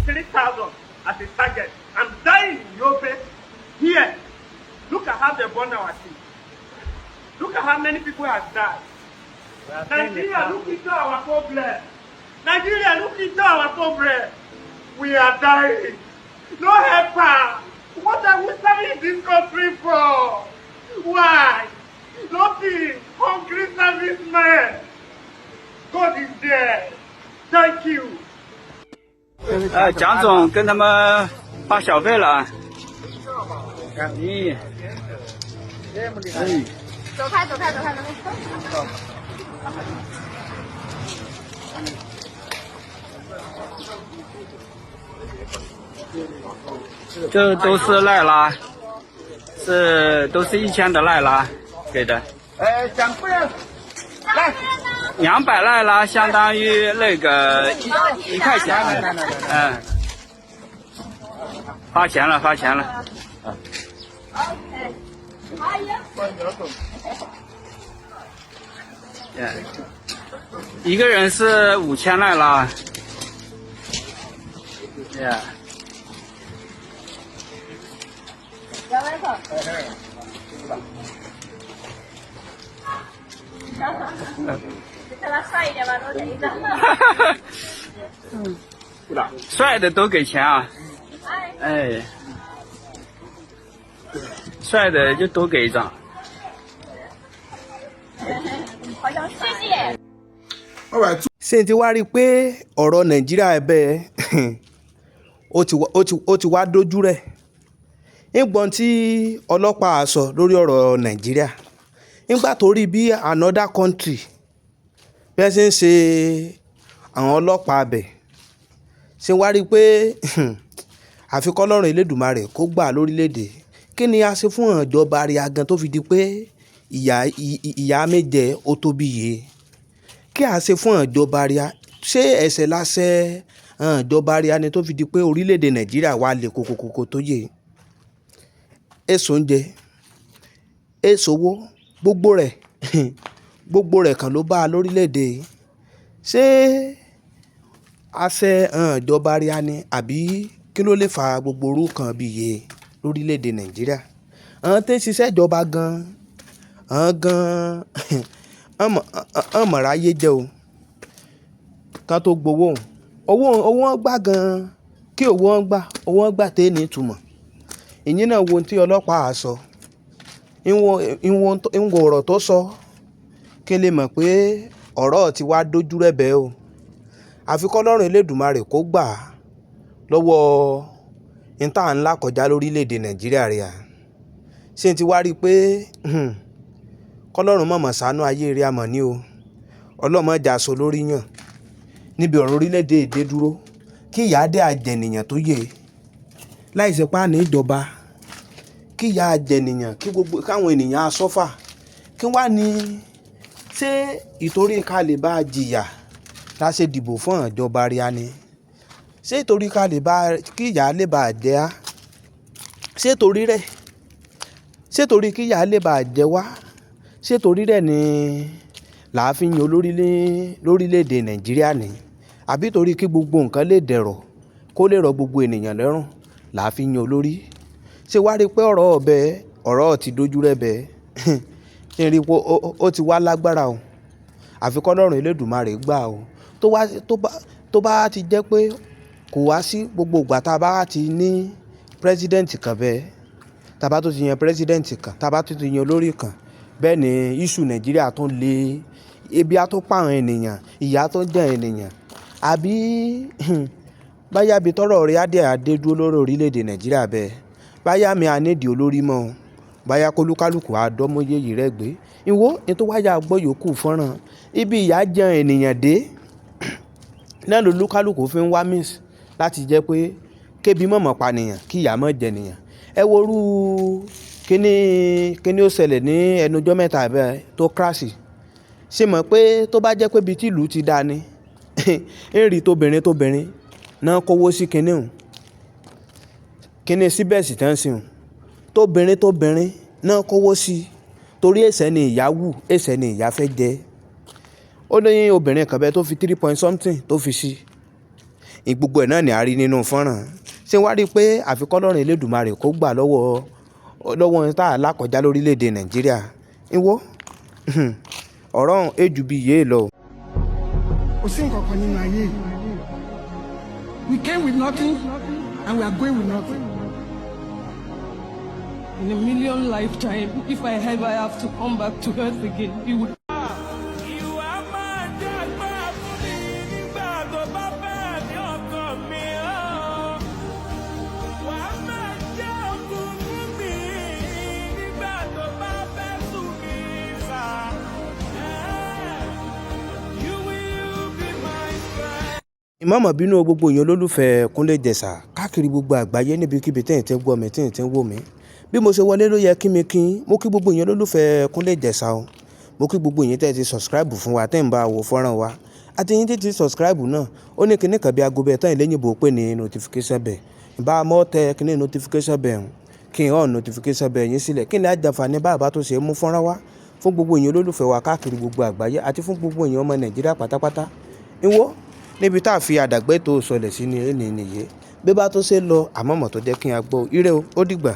3,000 as a target. I'm dying in Yobe. Here, look at how they burn our city. Look at how many people have died. Nigeria, look into our problem. Nigeria, look into our problem. We are dying. No helper. What are we serving this country for? Why? Nothing. Hungry servicemen. God is there. Thank you. 蒋总跟他们发小费了。咦，走开。这都是赖拉，都是1000的赖拉给的。蒋夫人，来。 200赖拉相当于那个1块钱，发钱了。一个人是5000赖拉。叫他帅一点吧，多给一张。帅的都给钱啊！哎，帅的就多给一张。好像谢谢。ṣé n ti wá rí i pé ọ̀rọ̀ nàìjíríà ẹ̀ bẹ́ẹ̀ ó ti wá dójú rẹ̀ nígbọ́n tí ọlọ́pàá sọ lórí ọ̀rọ̀ nàìjíríà nígbà tó rí bí another country bẹ́ẹ̀ ṣe ń ṣe àwọn ọlọ́pàá abẹ ṣe wá rí i pé àfi k'Ọlọ́run Elédùmarè kó gbà lórílẹ̀‐èdè kí ni a ṣe fún ìjọba àríyá gan tó fi di pé ìyá méje ó tó bí iye kí a ṣe fún ìjọba àríyá ṣé ẹ̀ṣẹ̀ láṣẹ ìjọba àríyá ni tó fi di pé orílẹ̀‐èdè nàìjíríà wà lè kókókókó tó yẹ èso oúnjẹ èso owó gbogbo rẹ̀ kan ló bá a lórílẹ̀‐èdè ṣé àṣẹ ìjọba àríyá ni àbí kí ló lè fa gbogbo orú kan bí iye lórílẹ̀‐èdè nàìjíríà àwọn tó ń ṣiṣẹ́ ìjọba gan mọ̀ráyé jẹ́ o kan tó gbowó owó wọn gbà gan kí owó wọn gbà tẹ́ ní ìtumọ̀ ìyẹn náà wo tí ọlọ́pàá sọ ìwọ̀n ọ̀rọ̀ tó sọ kí n lè mọ̀ pé ọ̀rọ̀ ti wá dójú rẹ̀ bẹ́ẹ̀ o àfi k'Ọlọ́run Elédùmarè kó gbà lọ́wọ́ níta ńlá kọjá lórílẹ̀‐èdè nàìjíríà rẹ̀ à ṣé n ti wá rí i pé k'Ọlọ́run mọ̀mọ́ ṣàánú ayé rẹ̀ àmọ́ ní o ọlọ́mọjà sọ lórí yàn níbi ọ̀rọ̀ orílẹ̀‐èdè èdè dúró kí ìyà dé àjẹnìyàn tó yẹ láì ṣe pa ní ìjọba kí ìyà àjẹnìyàn kí gbogbo káwọn ènìyàn asọ́fà kí wá ní ṣé ìtorí ká lè bá jìyà la ṣe dìbò fún ìjọba ríà ni ṣé ìtorí ká lè bá kí ìyà lè bá jẹ á ṣé torí rẹ̀ ṣé torí kí ìyà lè bá jẹ wá ṣé torí rẹ̀ ni làá fi yan olórí lórílẹ̀‐èdè nàìjíríà ni àbí torí kí gbogbo nǹkan lè dẹ̀rọ̀ kó lè rọ̀ gbogbo ènìyàn lọ́rùn làá fi yan olórí ṣé wá rí i pé ọ̀rọ̀ ti dojú rẹ̀ bẹ́ẹ̀ ṣe rí i pé ó ti wá lágbára o àfi k'Ọlọ́run Elédùmarè gbà o tó bá ti jẹ́ pé kò wá sí gbogbo ìgbà tá a bá ti ní pírẹ́sídẹ̀ǹtì kan bẹ́ẹ̀ tá a bá tó ti yan pírẹ́sídẹ̀ǹtì kan tá a bá tó ti yan olórí kan bẹ́ẹ̀ ni iṣu nàìjíríà tó le ebi á tó pààrọ̀ ènìyàn ìyà tó jẹ ènìyàn àbí báyà bí tọ́rọ̀ rẹ̀ adé dúró lórí orílẹ̀‐èdè nàìjíríà bẹ́ẹ̀ báyà mi ànídìí olórí mọ́ o báyà kólúkálùkù àdọ́mọyé yìí rẹ̀ gbé ìwọ ní tó wáyà gbọ́ yòókù fọ́nrán ibi ìyà jẹ ènìyàn dé náà ló lúkálùkù fi ń wá miss láti jẹ́ pé kébi mọ̀mọ́ panìyàn kí ìyà mọ̀ jẹ nìyàn ẹ worú kíní ó ṣẹlẹ̀ ní ẹnujọ́ mẹ́ta bẹ́ẹ̀ tó crash ṣe mọ̀ pé tó bá jẹ́ pé ibi tí ìlú ti dáa ni ń rí tóbìnrin náà kówó sí kíní síbẹ̀sì tán sí òun tóbìnrin náà kówó sí torí ẹ̀ṣẹ̀ ni ìyá wù ẹ̀ṣẹ̀ ni ìyá fẹ́ jẹ ó ní obìnrin kan bẹ́ẹ̀ tó fi 3 point something tó fi sí gbogbo ẹ̀ náà ni a rí nínú fọ́nrán ṣé wá rí i pé àfikọ́ lọ́rùn Elédùmarè kó gbà lọ́wọ́ tá a lákọjá lórílẹ̀‐èdè Nàìjíríà ìwọ ọ̀rọ̀ ọ̀hún èjù bíi yéé lọ. kò sí nǹkan kan nínú ayé yìí. We came with nothing and we are going with nothing. In a million lifetime, if I ever have to come back to earth again, it would. ìmọ̀ọ́mọ̀ bínú gbogbo èèyàn olólùfẹ́ Kúnlé Ìjẹ̀ṣà káàkiri gbogbo àgbáyé níbikíbi tẹ́yìn tẹ́ ń gbọ́ mi tẹ́yìn tẹ́ ń wò mí bí mo ṣe wọlé ló yẹ kí mi kí mo kí gbogbo èèyàn olólùfẹ́ Kúnlé Ìjẹ̀ṣà o mo kí gbogbo èèyàn tẹ́ ti subscribe fún wa tẹ́ ń bá wo fọ́nrán wa àti yín tí ti subscribe náà ó ní kíní kan bí aago bẹ́ẹ̀ tán ìlẹ́yìnbó pé ní notification bell ìbá mọ́ tẹ kíní notification bell kí n on notification bell yín sílẹ̀ kí ni àjàǹfààní bá àbá tó ṣe mú fọ́nrán wa fún gbogbo èèyàn olólùfẹ́ wa káàkiri gbogbo àgbáyé àti fún gbogbo èèyàn ọmọ Nàìjíríà pátápátá ìwọ níbi tá a fi àdàgbẹ́ tó sọlẹ̀ sí ni ẹni nìyẹn bí bá tó ṣe lọ àmọ́mọ́ tó jẹ́ kí n gbọ́ ire o ó dìgbà.